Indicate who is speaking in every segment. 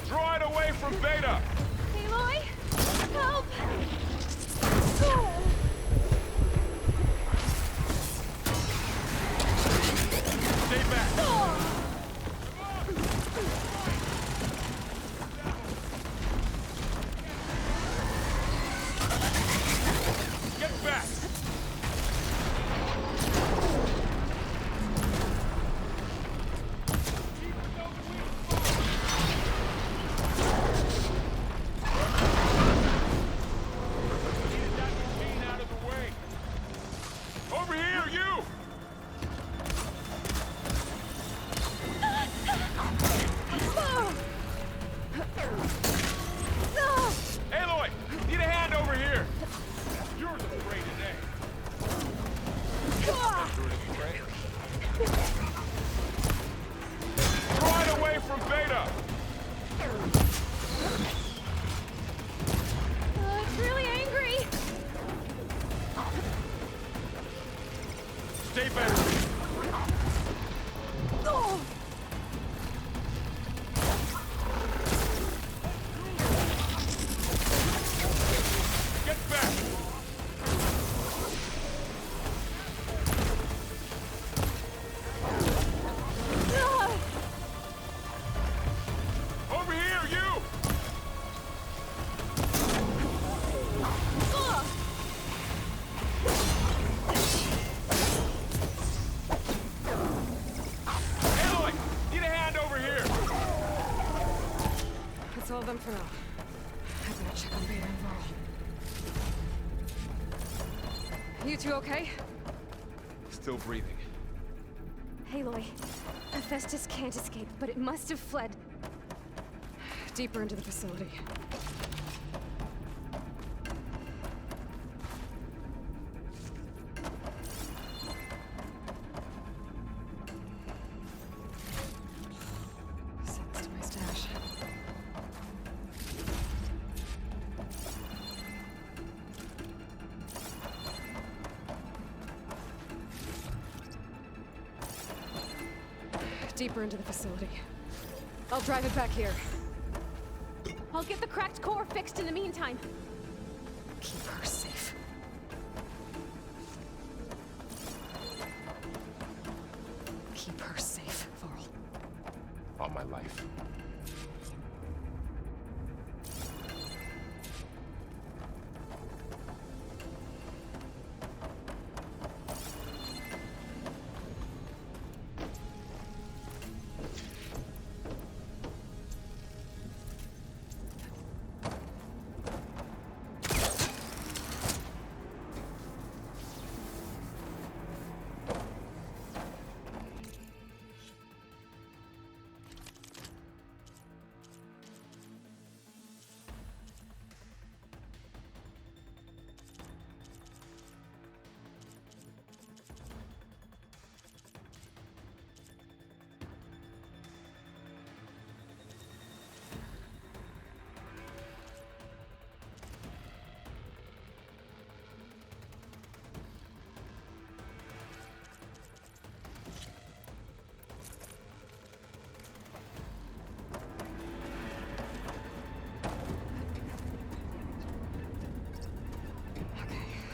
Speaker 1: Draw it away from Beta!
Speaker 2: Aloy! Help!
Speaker 1: Stay back! Get back! Over here, you! Aloy! Need a hand over here! You're afraid today. Draw it away from Beta!
Speaker 2: It's really angry!
Speaker 1: Stay back! Get back! Over here, you! Aloy! Need a hand over here!
Speaker 2: That's all of them for now. I better check on Beta and Varl. You two okay?
Speaker 1: Still breathing.
Speaker 2: Aloy, Hephaestus can't escape, but it must have fled deeper into the facility. Set this to my stash. Deeper into the facility. I'll drive it back here. I'll get the cracked core fixed in the meantime. Keep her safe. Keep her safe, Varl.
Speaker 1: All my life.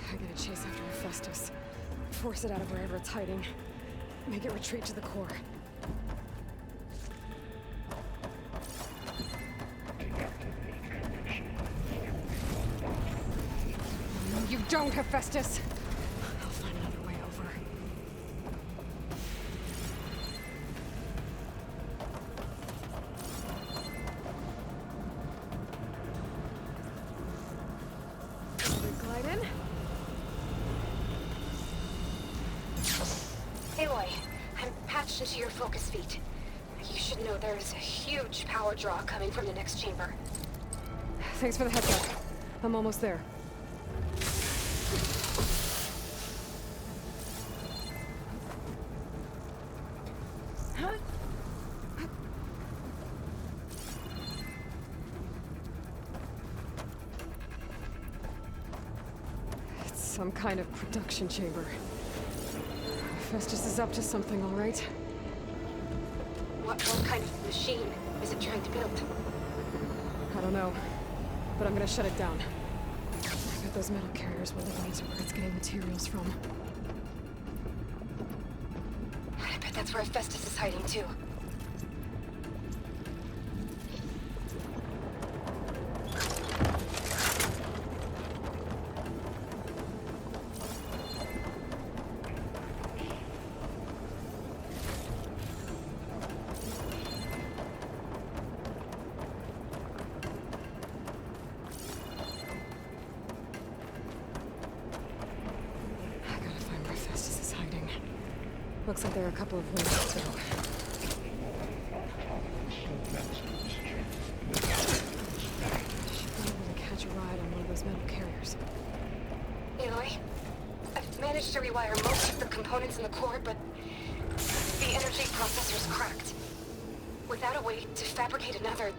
Speaker 2: I gotta chase after Hephaestus. Force it out of wherever it's hiding. Make it retreat to the core. No, you don't, Hephaestus! I'll find another way over. Glide in.
Speaker 3: Aloy, I'm patched into your focus feet. You should know there is a huge power draw coming from the next chamber.
Speaker 2: Thanks for the heads up. I'm almost there. It's some kind of production chamber. Hephaestus is up to something, all right?
Speaker 3: What kind of machine is it trying to build?
Speaker 2: don't know. But I'm gonna shut it down. I bet those metal carriers were looking into where it's getting materials from.
Speaker 3: I bet that's where Hephaestus is hiding too.
Speaker 2: Looks like there are a couple of ways to go. Should be able to catch a ride on one of those metal carriers.
Speaker 3: Aloy, I've managed to rewire most of the components in the core, but the energy processor's cracked. Without a way to fabricate another,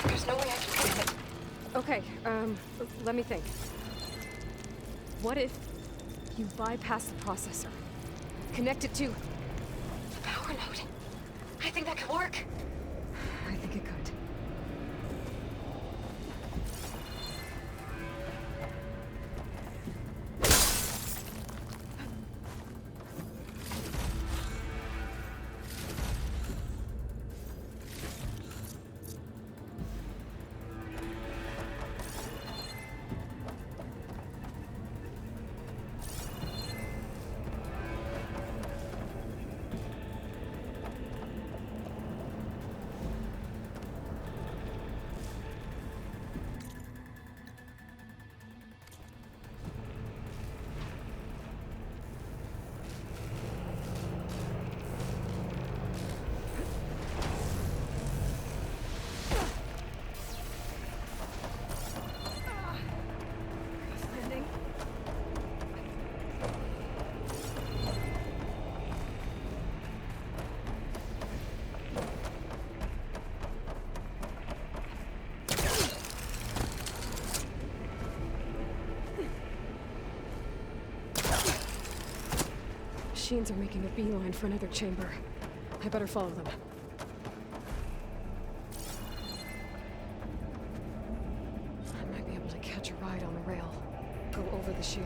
Speaker 3: there's no way I can fix it.
Speaker 2: Okay, let me think. What if you bypass the processor? Connect it to
Speaker 3: The power node. I think that could work.
Speaker 2: I think it could. Machines are making a beeline for another chamber. I better follow them. I might be able to catch a ride on the rail. Go over the shield.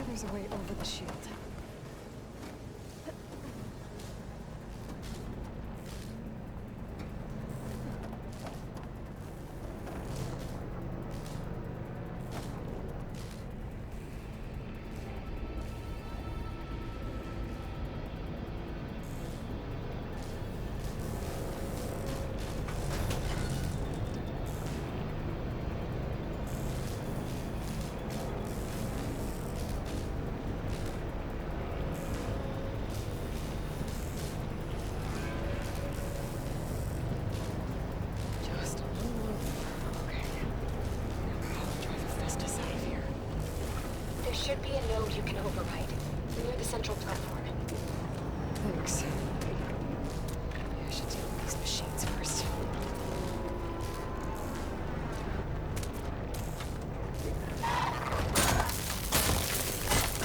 Speaker 2: There's a way over the shield.
Speaker 3: Should be a node you can override, near the central platform.
Speaker 2: Thanks. Maybe I should deal with these machines first.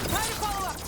Speaker 4: Try to follow up!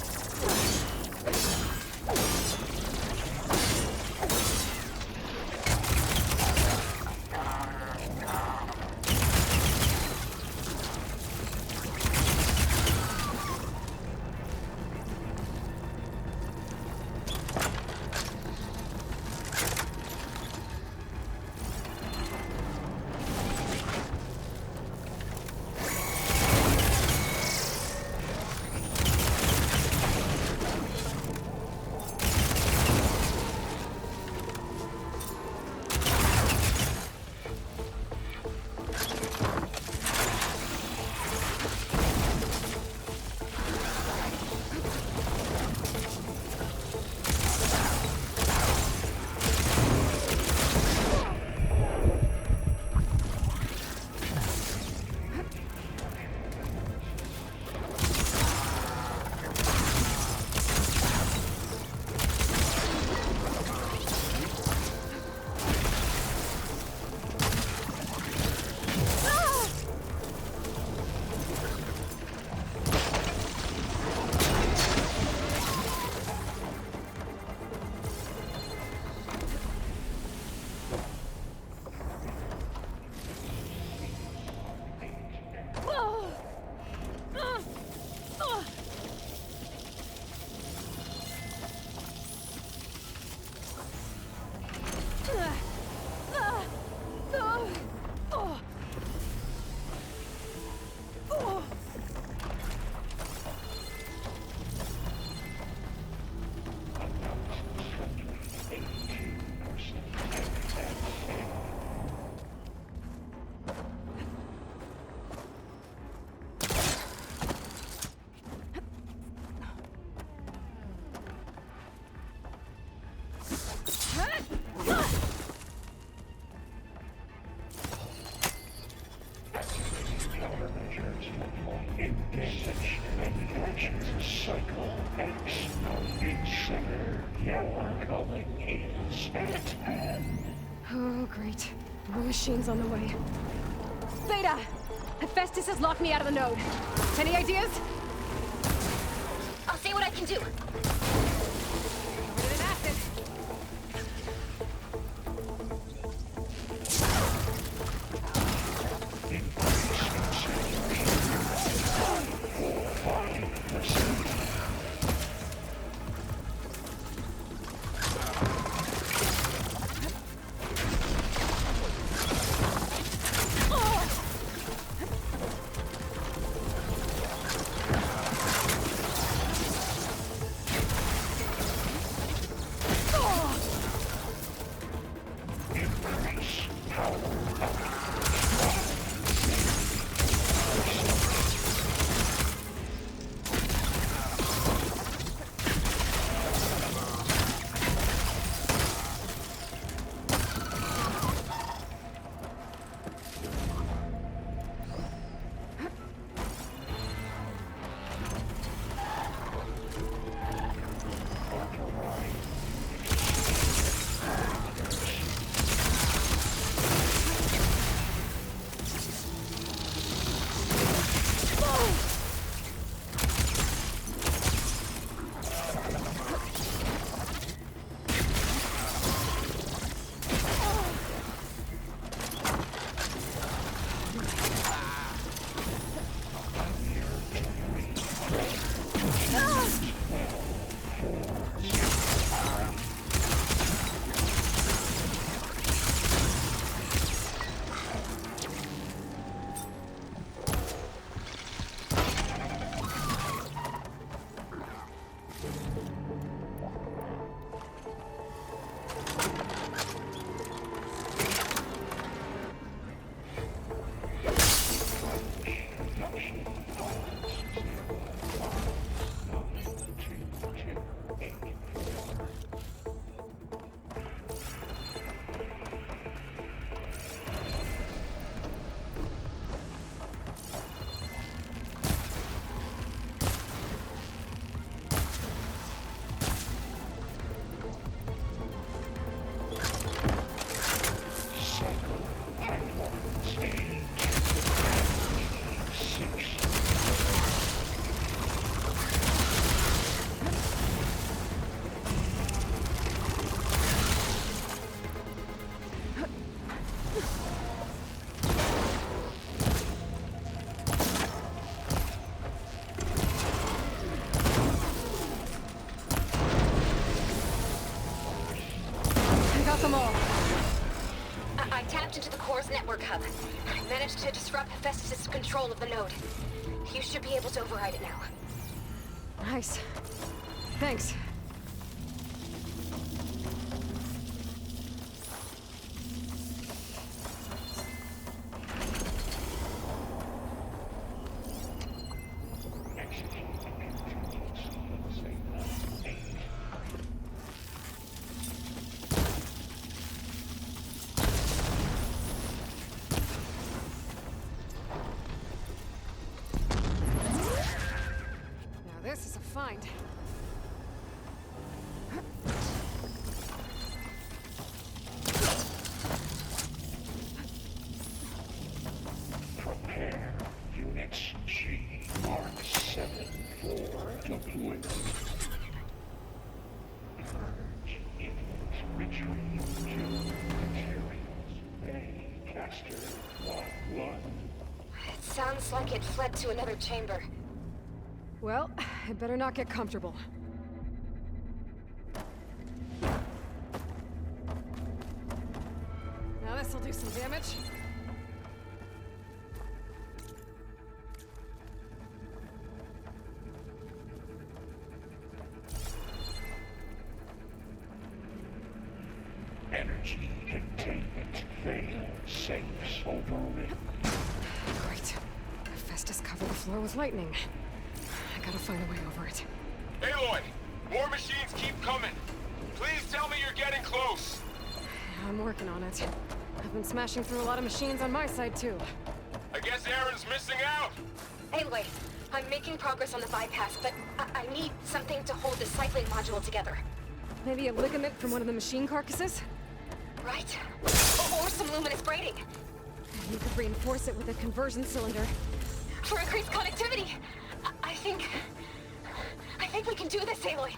Speaker 4: Envisage manufactures a cycle X of trigger. Your calling is at hand.
Speaker 2: Oh, great. More machines on the way. Beta! Hephaestus has locked me out of the node. Any ideas?
Speaker 3: I'll see what I can do.
Speaker 2: Covered in acid.
Speaker 3: I tapped into the core's network hub. I managed to disrupt Hephaestus' control of the node. You should be able to override it now.
Speaker 2: Nice. Thanks. This is a find.
Speaker 4: Prepare units G Mark 7 for deployment. Purge input retrieve 2 materials. A caster 1-1.
Speaker 3: It sounds like it fled to another chamber.
Speaker 2: Well, I better not get comfortable. Now this'll do some damage.
Speaker 4: Energy containment failed. Safes overridden.
Speaker 2: Great. Hephaestus covered the floor with lightning. I gotta find a way over it.
Speaker 1: Aloy! More machines keep coming! Please tell me you're getting close!
Speaker 2: I'm working on it. I've been smashing through a lot of machines on my side, too.
Speaker 1: I guess Aaron's missing out!
Speaker 3: Aloy, I'm making progress on the bypass, but I need something to hold the cycling module together.
Speaker 2: Maybe a ligament from one of the machine carcasses?
Speaker 3: Right? Or some luminous braiding.
Speaker 2: You could reinforce it with a conversion cylinder.
Speaker 3: For increased connectivity. I think we can do this, Aloy.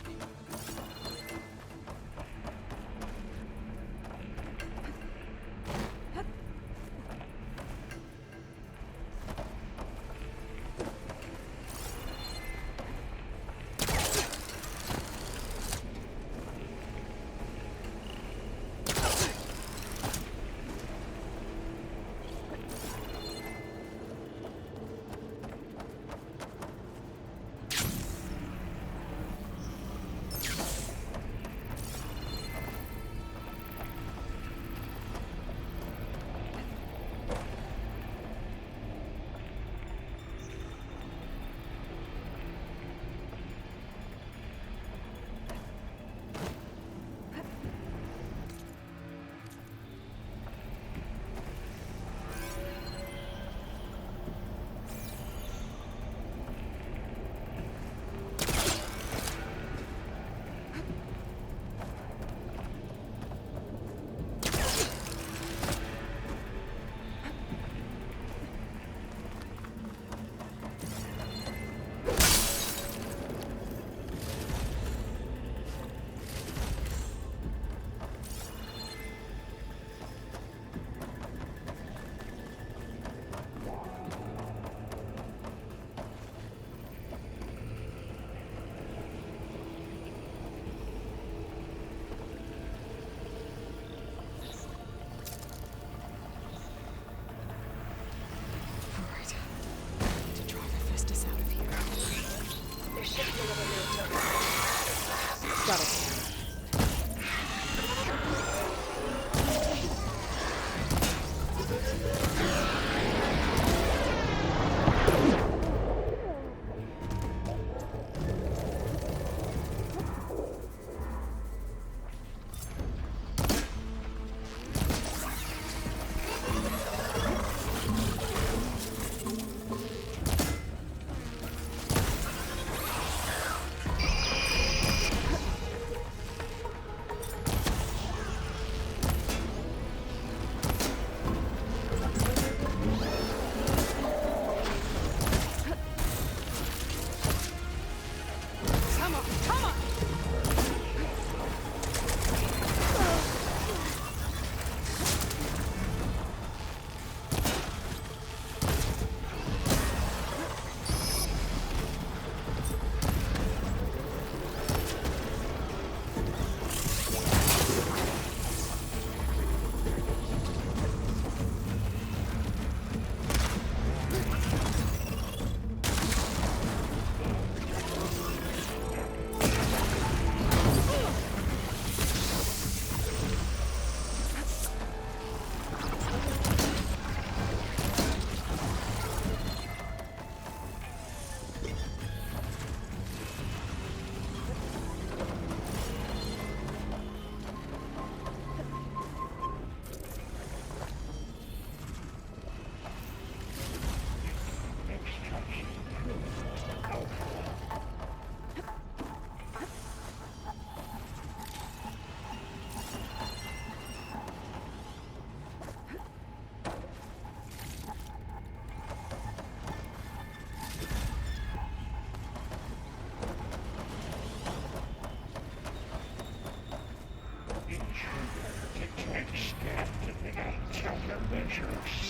Speaker 2: Got it.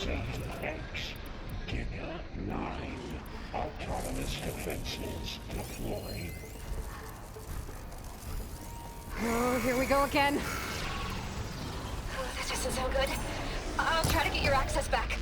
Speaker 4: CX. Giga 9. Autonomous defenses deployed.
Speaker 2: Oh, here we go again.
Speaker 3: Oh, this doesn't sound good. I'll try to get your access back.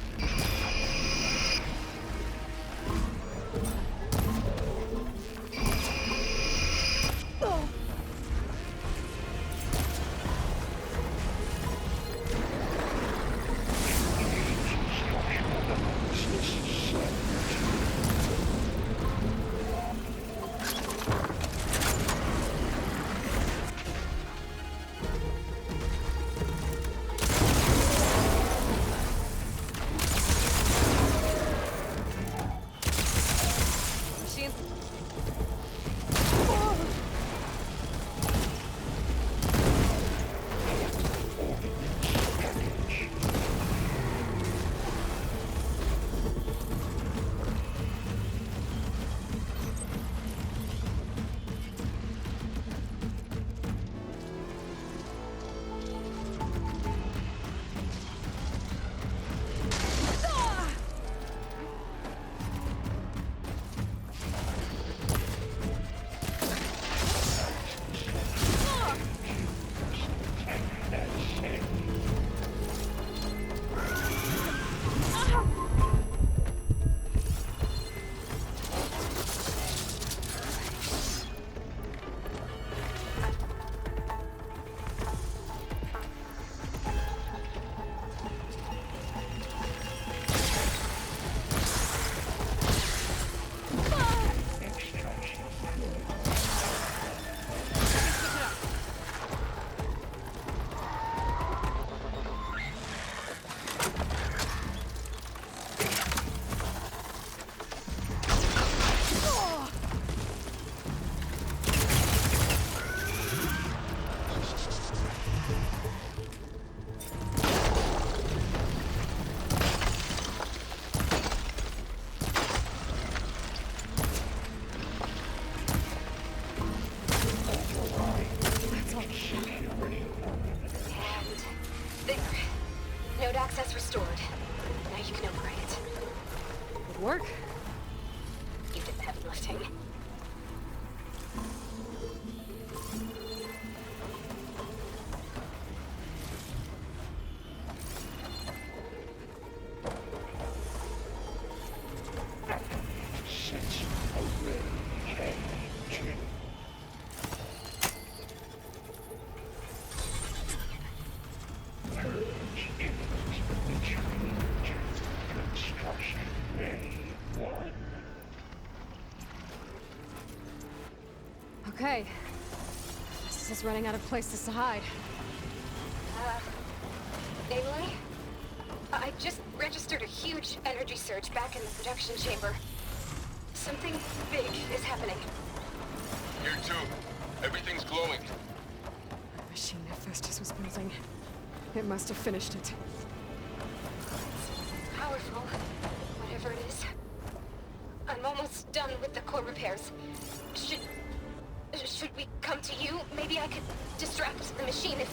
Speaker 3: uplifting.
Speaker 4: Since already came to purge infantry construction bay 1.
Speaker 2: Okay. This is running out of places to hide.
Speaker 3: Aloy? I just registered a huge energy surge back in the production chamber. Something big is happening.
Speaker 1: Here too. Everything's glowing.
Speaker 2: The machine Hephaestus was building. It must have finished it.
Speaker 3: Powerful, whatever it is. I'm almost done with the core repairs. Should we come to you? Maybe I could distract the machine if...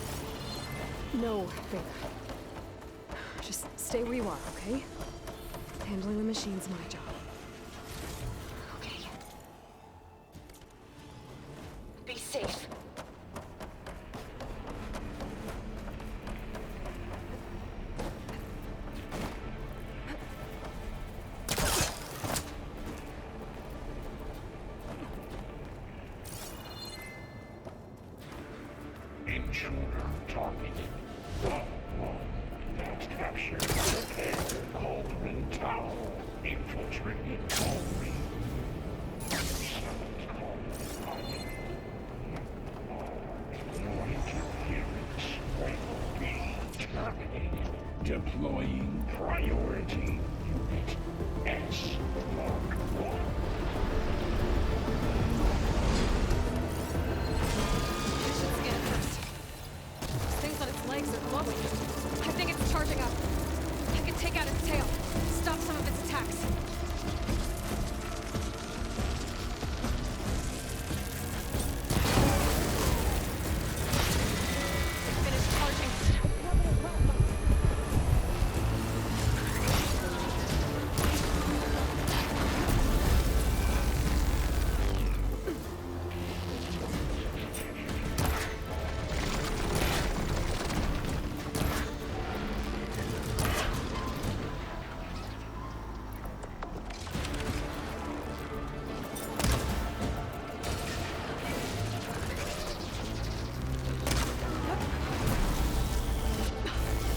Speaker 2: No, Vader. Just stay where you are, okay? Handling the machine's my job.
Speaker 3: Okay. Be safe.
Speaker 4: Intruder targeted. Next capture. Repair Cauldron Tower. Infiltrated Colby. Summoned Colby. Your interference will be terminated. Deploying priority unit S Mark 1.
Speaker 2: Scan it first. Those things on its legs are glowing. I think it's charging up. I can take out its tail. Stop some of its attacks. Finish charging.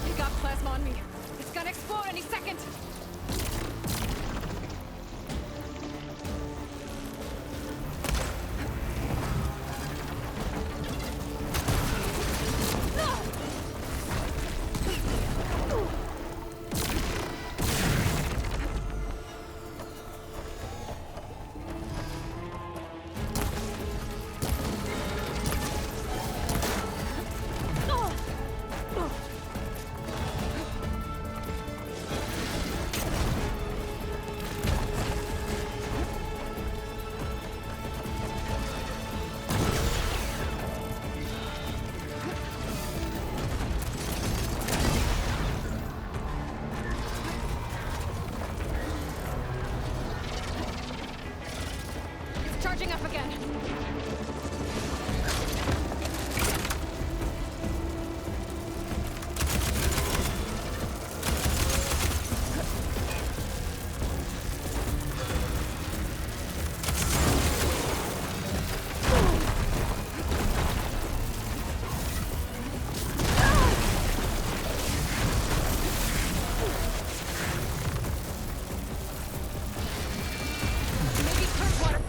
Speaker 2: You got plasma on me. It's gonna explode any second. It's charging up again. Maybe Kirkwater.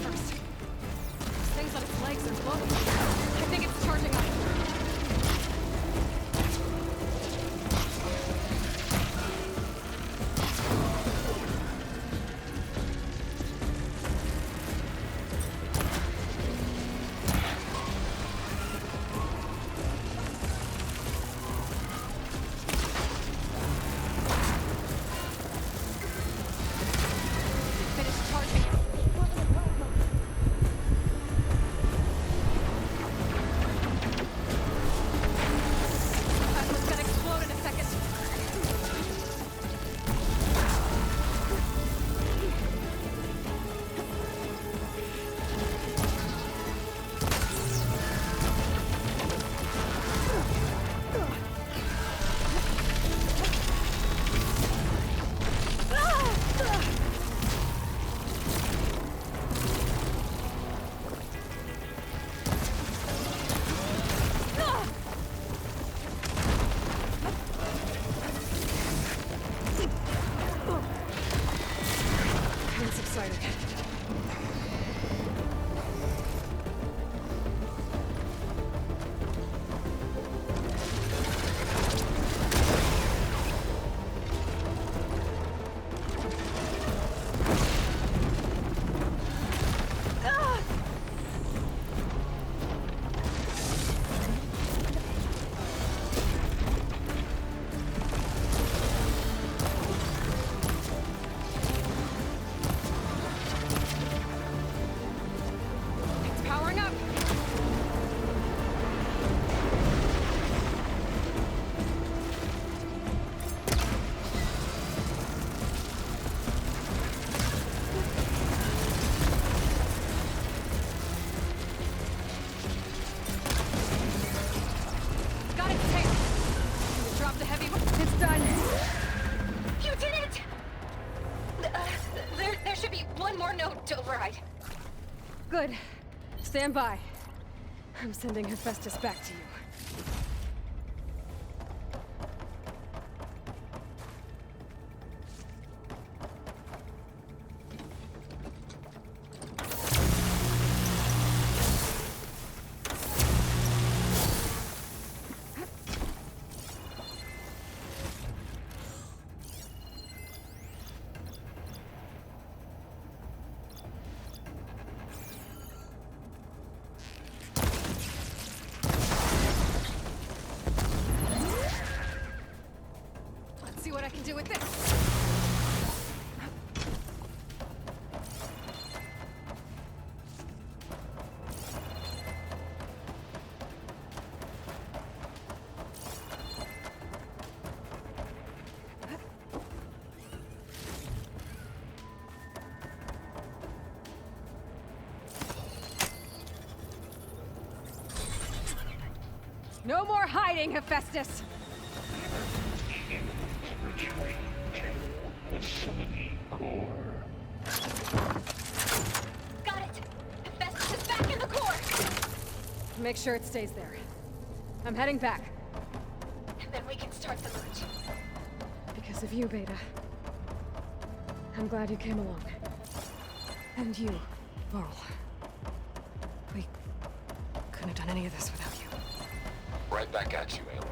Speaker 2: first. Those things on its legs are glowing. I think it's charging up. Finished charging. Plasma's gonna explode in a second. I'm excited. It's powering up. Got its tail. You dropped the heavy. It's done.
Speaker 3: You did it! There should be one more node to override.
Speaker 2: Good. Stand by. I'm sending Hephaestus back to you. Let's see what I can do with this. No more hiding, Hephaestus!
Speaker 4: Retreat to Facility Core.
Speaker 3: Got it! Hephaestus is back in the core!
Speaker 2: Make sure it stays there. I'm heading back.
Speaker 3: And then we can start the merge.
Speaker 2: Because of you, Beta. I'm glad you came along. And you, Varl. We couldn't have done any of this without you.
Speaker 1: Right back at you, Aloy.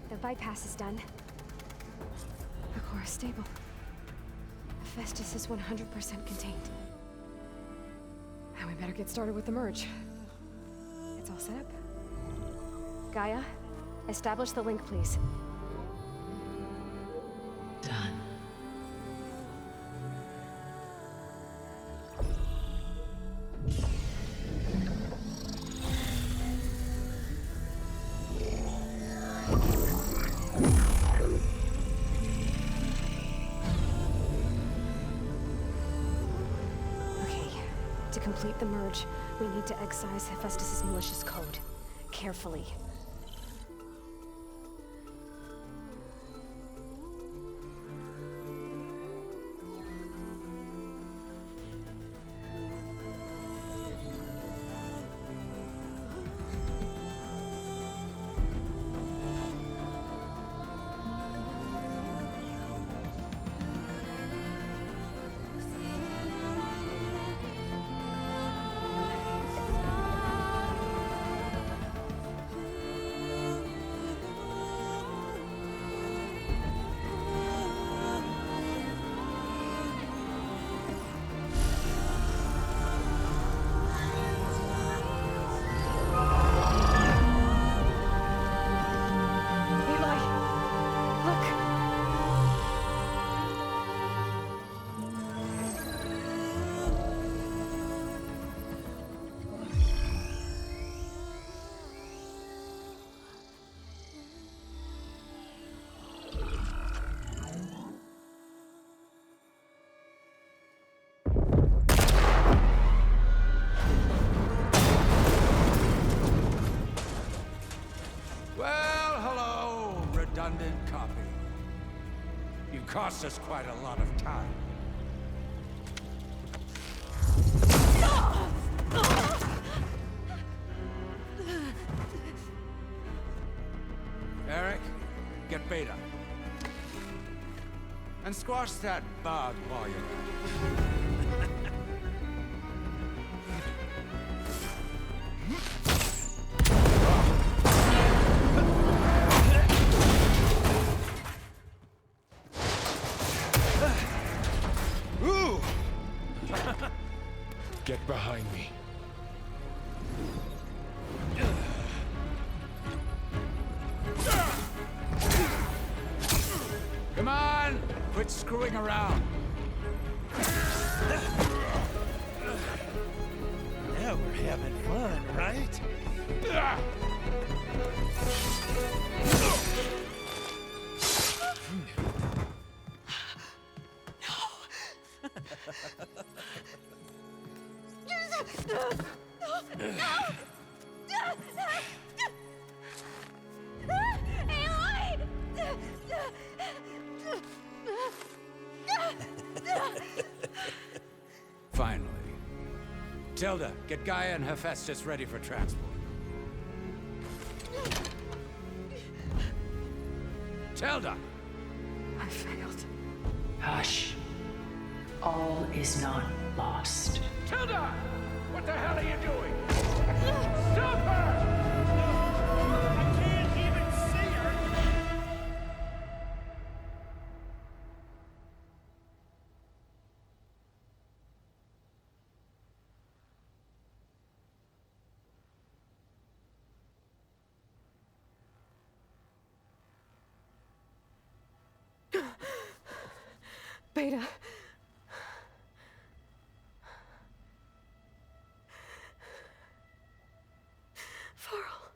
Speaker 3: The bypass is done.
Speaker 2: The core is stable. Hephaestus is 100% contained. Now we better get started with the merge. It's all set up.
Speaker 3: Gaia, establish the link, please.
Speaker 5: Done.
Speaker 3: Okay, to complete the merge, we need to excise Hephaestus' malicious code. Carefully.
Speaker 2: Aloy! Look!
Speaker 6: Well, hello, redundant copy. You cost us quite a lot of time. Eric, get Beta. And squash that bug while you're at it. Ooh!
Speaker 1: Get behind me.
Speaker 6: Come on! Quit screwing around.
Speaker 7: Now we're having fun, right?
Speaker 6: Finally. Tilda, get Gaia and Hephaestus ready for transport. Tilda!
Speaker 2: I failed.
Speaker 5: Hush. All is not lost.
Speaker 1: Tilda! What the hell are you doing? Stop her! I can't even see her!
Speaker 2: Beta. Varl.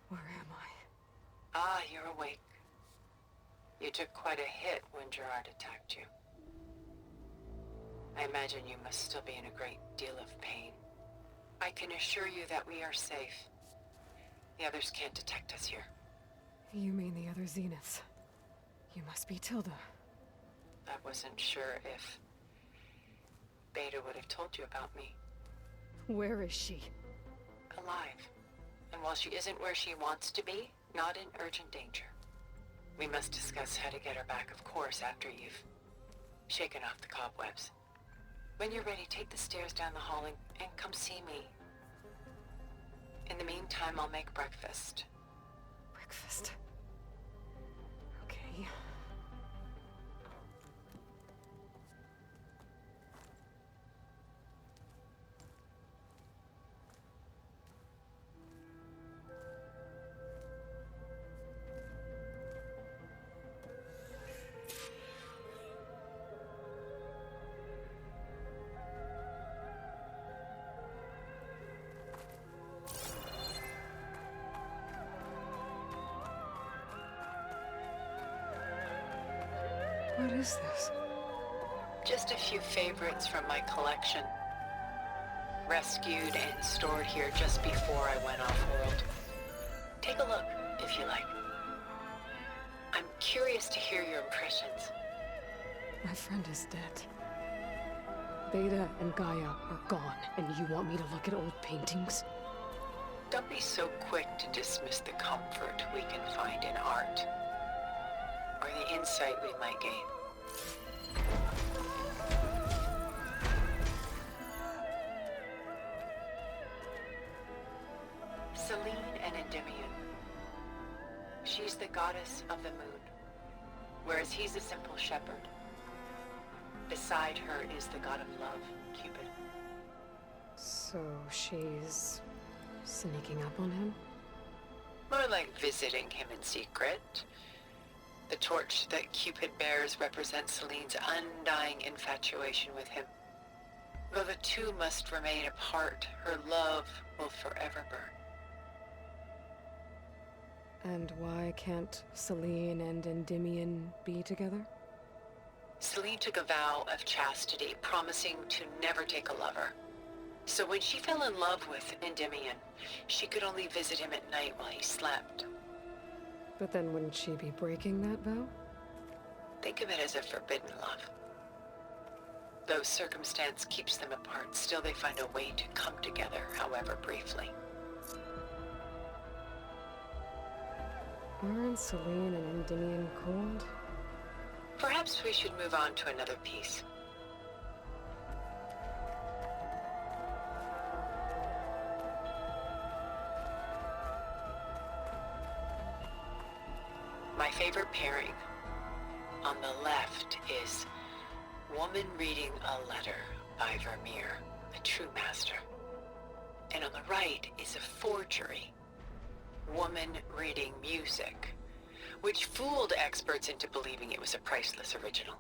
Speaker 2: Where am I?
Speaker 5: Ah, you're awake. You took quite a hit when Gerard attacked you. I imagine you must still be in a great deal of pain. I can assure you that we are safe. The others can't detect us here.
Speaker 2: You mean the other Zeniths? You must be Tilda.
Speaker 5: I wasn't sure if Beta would have told you about me.
Speaker 2: Where is she?
Speaker 5: Alive. And while she isn't where she wants to be, not in urgent danger. We must discuss how to get her back, of course, after you've shaken off the cobwebs. When you're ready, take the stairs down the hall and come see me. In the meantime, I'll make breakfast.
Speaker 2: Breakfast. Okay. What is this?
Speaker 5: Just a few favorites from my collection. Rescued and stored here just before I went off-world. Take a look, if you like. I'm curious to hear your impressions.
Speaker 2: My friend is dead. Beta and Gaia are gone, and you want me to look at old paintings?
Speaker 5: Don't be so quick to dismiss the comfort we can find in art, or the insight we might gain. Selene and Endymion. She's the goddess of the moon, whereas he's a simple shepherd. Beside her is the god of love, Cupid.
Speaker 2: So she's sneaking up on him?
Speaker 5: More like visiting him in secret. The torch that Cupid bears represents Selene's undying infatuation with him. Though the two must remain apart, her love will forever burn.
Speaker 2: And why can't Selene and Endymion be together?
Speaker 5: Selene took a vow of chastity, promising to never take a lover. So when she fell in love with Endymion, she could only visit him at night while he slept.
Speaker 2: But then wouldn't she be breaking that vow?
Speaker 5: Think of it as a forbidden love. Though circumstance keeps them apart, still they find a way to come together, however briefly.
Speaker 2: Aren't Selene and Endymion cold?
Speaker 5: Perhaps we should move on to another piece. My favorite pairing on the left is Woman Reading a Letter by Vermeer, a true master. And on the right is a forgery, Woman Reading Music, which fooled experts into believing it was a priceless original.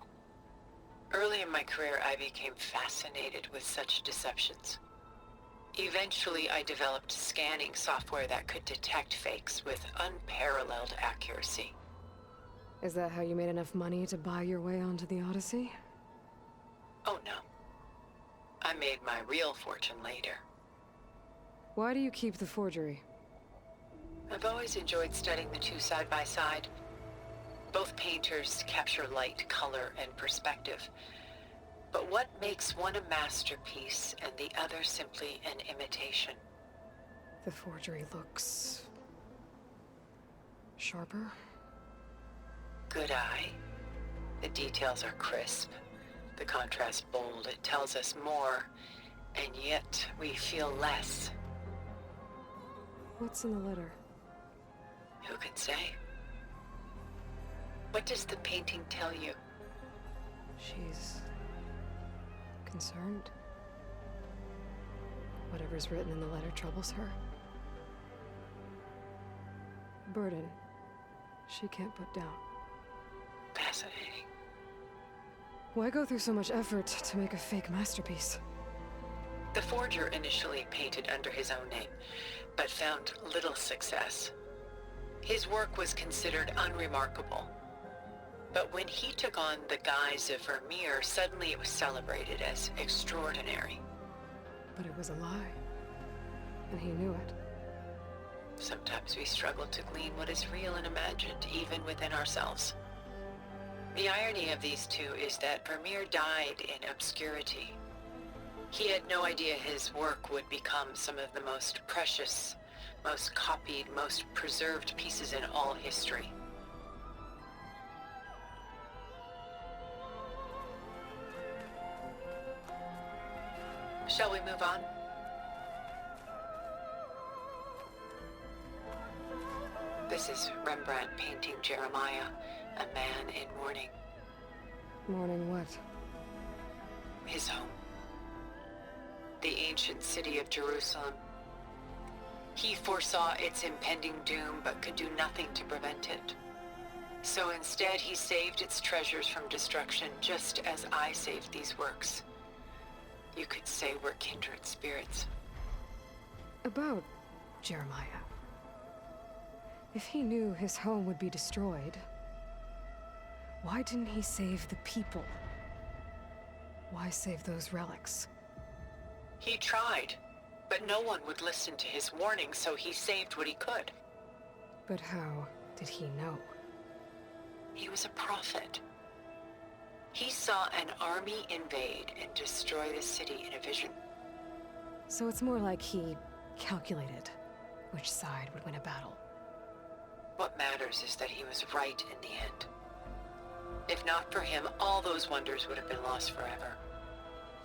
Speaker 5: Early in my career, I became fascinated with such deceptions. Eventually, I developed scanning software that could detect fakes with unparalleled accuracy.
Speaker 2: Is that how you made enough money to buy your way onto the Odyssey?
Speaker 5: Oh no. I made my real fortune later.
Speaker 2: Why do you keep the forgery?
Speaker 5: I've always enjoyed studying the two side by side. Both painters capture light, color, and perspective. But what makes one a masterpiece and the other simply an imitation?
Speaker 2: The forgery looks... sharper?
Speaker 5: Good eye. The details are crisp. The contrast bold. It tells us more, and yet we feel less.
Speaker 2: What's in the letter?
Speaker 5: Who can say? What does the painting tell you?
Speaker 2: She's... concerned. Whatever's written in the letter troubles her. Burden she can't put down.
Speaker 5: Fascinating.
Speaker 2: Why go through so much effort to make a fake masterpiece?
Speaker 5: The forger initially painted under his own name, but found little success. His work was considered unremarkable. But when he took on the guise of Vermeer, suddenly it was celebrated as extraordinary.
Speaker 2: But it was a lie. And he knew it.
Speaker 5: Sometimes we struggle to glean what is real and imagined, even within ourselves. The irony of these two is that Vermeer died in obscurity, He had no idea his work would become some of the most precious, most copied, most preserved pieces in all history. Shall we move on? This is Rembrandt painting Jeremiah, a man in mourning.
Speaker 2: Mourning what?
Speaker 5: His home. The ancient city of Jerusalem. He foresaw its impending doom, but could do nothing to prevent it. So instead, he saved its treasures from destruction, just as I saved these works. You could say we're kindred spirits.
Speaker 2: About Jeremiah. If he knew his home would be destroyed, why didn't he save the people? Why save those relics?
Speaker 5: He tried, but no one would listen to his warning, so he saved what he could.
Speaker 2: But how did he know?
Speaker 5: He was a prophet. He saw an army invade and destroy the city in a vision.
Speaker 2: So it's more like he calculated which side would win a battle.
Speaker 5: What matters is that he was right in the end. If not for him, all those wonders would have been lost forever.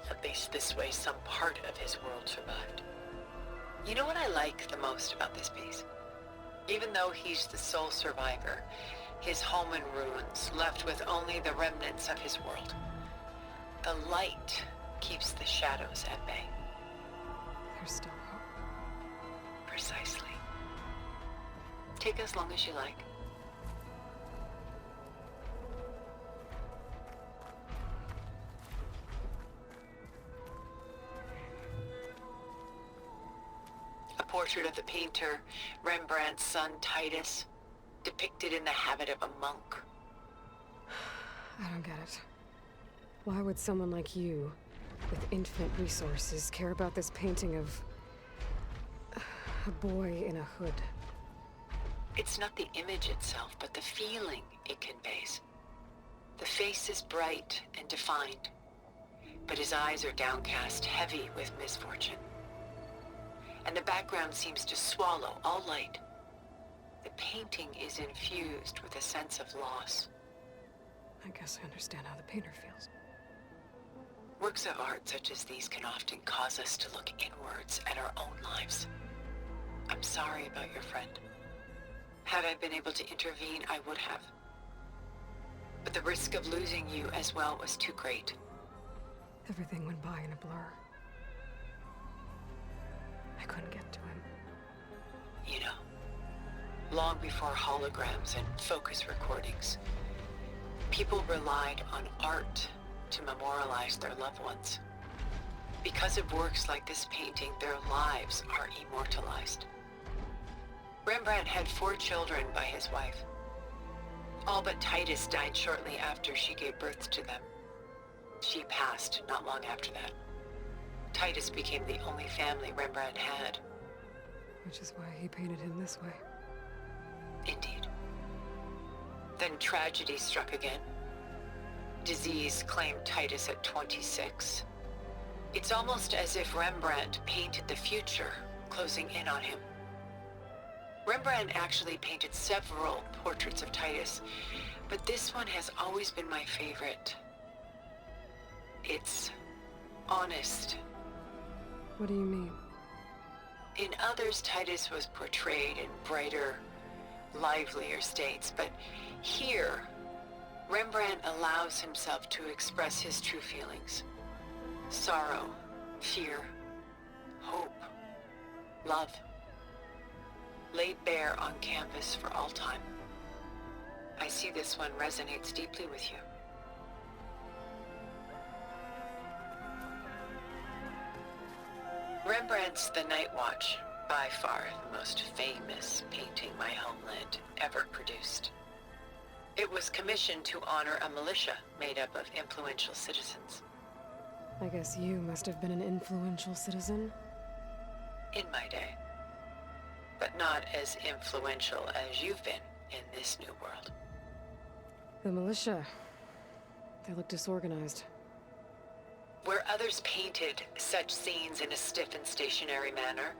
Speaker 5: At least this way, some part of his world survived. You know what I like the most about this piece? Even though he's the sole survivor, his home in ruins, left with only the remnants of his world. The light keeps the shadows at bay.
Speaker 2: There's still hope.
Speaker 5: Precisely. Take as long as you like. A portrait of the painter, Rembrandt's son Titus, depicted in the habit of a monk.
Speaker 2: I don't get it. Why would someone like you, with infinite resources, care about this painting of a boy in a hood?
Speaker 5: It's not the image itself, but the feeling it conveys. The face is bright and defined, but his eyes are downcast, heavy with misfortune. And the background seems to swallow all light. The painting is infused with a sense of loss.
Speaker 2: I guess I understand how the painter feels.
Speaker 5: Works of art such as these can often cause us to look inwards at our own lives. I'm sorry about your friend. Had I been able to intervene, I would have. But the risk of losing you as well was too great.
Speaker 2: Everything went by in a blur. I couldn't get to him.
Speaker 5: You know, long before holograms and focus recordings, people relied on art to memorialize their loved ones. Because of works like this painting, their lives are immortalized. Rembrandt had 4 children by his wife. All but Titus died shortly after she gave birth to them. She passed not long after that. Titus became the only family Rembrandt had.
Speaker 2: Which is why he painted him this way.
Speaker 5: Indeed. Then tragedy struck again. Disease claimed Titus at 26. It's almost as if Rembrandt painted the future, closing in on him. Rembrandt actually painted several portraits of Titus, but this one has always been my favorite. It's honest.
Speaker 2: What do you mean?
Speaker 5: In others, Titus was portrayed in brighter, livelier states, but here, Rembrandt allows himself to express his true feelings. Sorrow, fear, hope, love. Laid bare on canvas for all time. I see this one resonates deeply with you. Rembrandt's The Night Watch, by far the most famous painting my homeland ever produced. It was commissioned to honor a militia made up of influential citizens.
Speaker 2: I guess you must have been an influential citizen.
Speaker 5: In my day. But not as influential as you've been in this new world.
Speaker 2: The militia. They look disorganized.
Speaker 5: Where others painted such scenes in a stiff and stationary manner,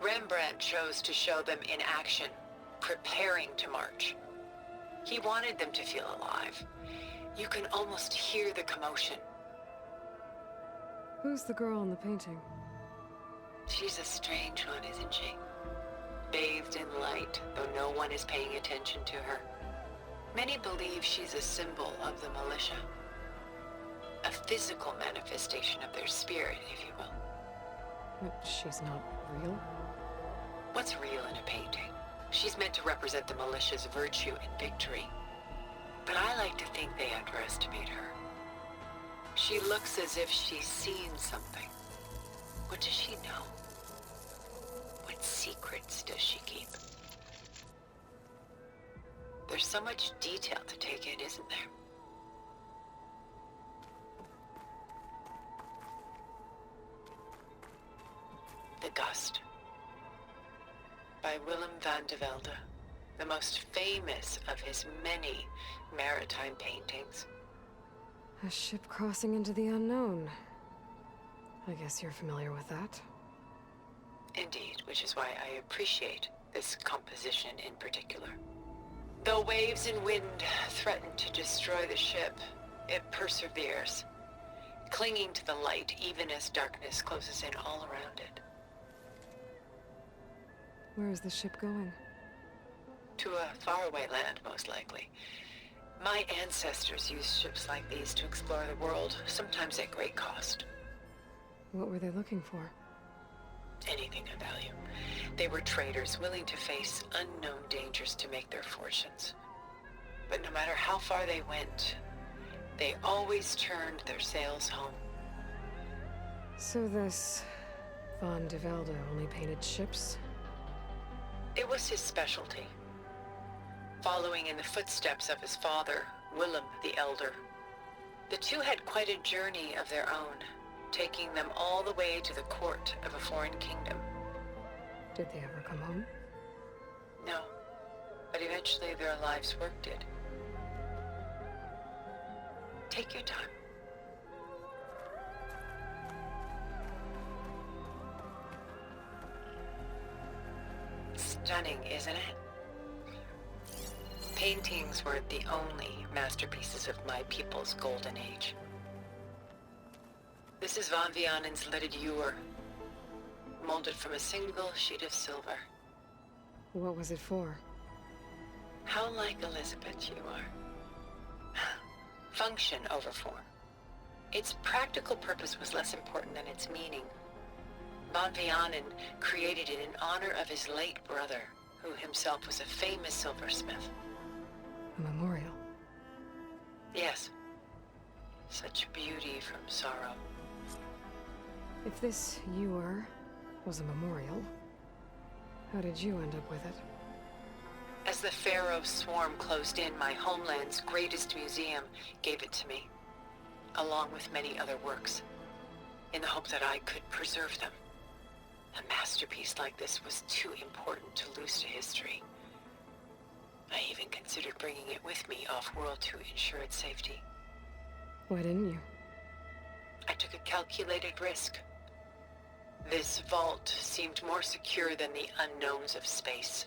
Speaker 5: Rembrandt chose to show them in action, preparing to march. He wanted them to feel alive. You can almost hear the commotion.
Speaker 2: Who's the girl in the painting?
Speaker 5: She's a strange one, isn't she? Bathed in light, though no one is paying attention to her. Many believe she's a symbol of the militia. A physical manifestation of their spirit, if you will.
Speaker 2: But she's not real?
Speaker 5: What's real in a painting? She's meant to represent the militia's virtue and victory. But I like to think they underestimate her. She looks as if she's seen something. What does she know? What secrets does she keep? There's so much detail to take in, isn't there? The Gust by Willem van de Velde, the most famous of his many maritime paintings.
Speaker 2: A ship crossing into the unknown. I guess you're familiar with that.
Speaker 5: Indeed, which is why I appreciate this composition in particular. Though waves and wind threaten to destroy the ship, it perseveres, clinging to the light even as darkness closes in all around it.
Speaker 2: Where is the ship going?
Speaker 5: To a faraway land, most likely. My ancestors used ships like these to explore the world, sometimes at great cost.
Speaker 2: What were they looking for?
Speaker 5: Anything of value. They were traders willing to face unknown dangers to make their fortunes. But no matter how far they went, they always turned their sails home.
Speaker 2: So this Van de Velde only painted ships?
Speaker 5: It was his specialty, following in the footsteps of his father, Willem the Elder. The two had quite a journey of their own, taking them all the way to the court of a foreign kingdom.
Speaker 2: Did they ever come home?
Speaker 5: No, but eventually their lives' work did. Take your time. Stunning, isn't it? Paintings were the only masterpieces of my people's golden age. This is Van Vianen's leaded ewer, molded from a single sheet of silver.
Speaker 2: What was it for?
Speaker 5: How like Elizabeth you are. Function over form. Its practical purpose was less important than its meaning. Van Vianen created it in honor of his late brother, who himself was a famous silversmith.
Speaker 2: A memorial?
Speaker 5: Yes. Such beauty from sorrow.
Speaker 2: If this ewer was a memorial, how did you end up with it?
Speaker 5: As the Pharaoh swarm closed in, my homeland's greatest museum gave it to me, along with many other works, in the hope that I could preserve them. A masterpiece like this was too important to lose to history. I even considered bringing it with me off-world to ensure its safety.
Speaker 2: Why didn't you?
Speaker 5: I took a calculated risk. This vault seemed more secure than the unknowns of space.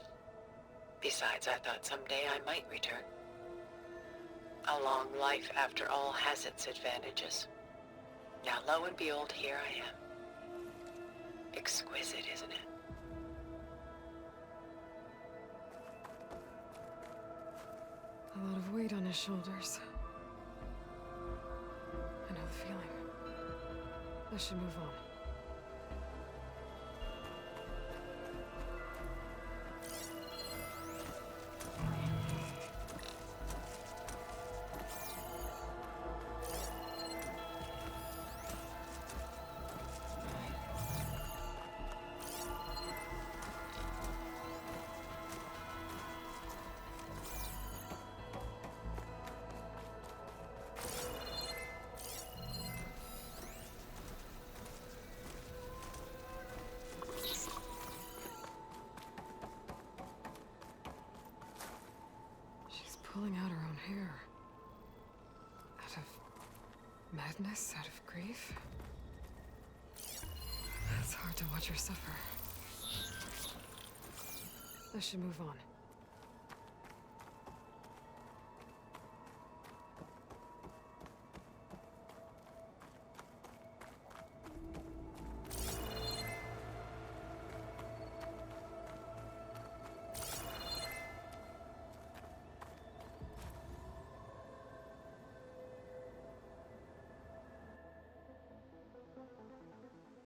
Speaker 5: Besides, I thought someday I might return. A long life, after all, has its advantages. Now, lo and behold, here I am. Exquisite, isn't it?
Speaker 2: A lot of weight on his shoulders. I know the feeling. I should move on. Madness out of grief? It's hard to watch her suffer. I should move on.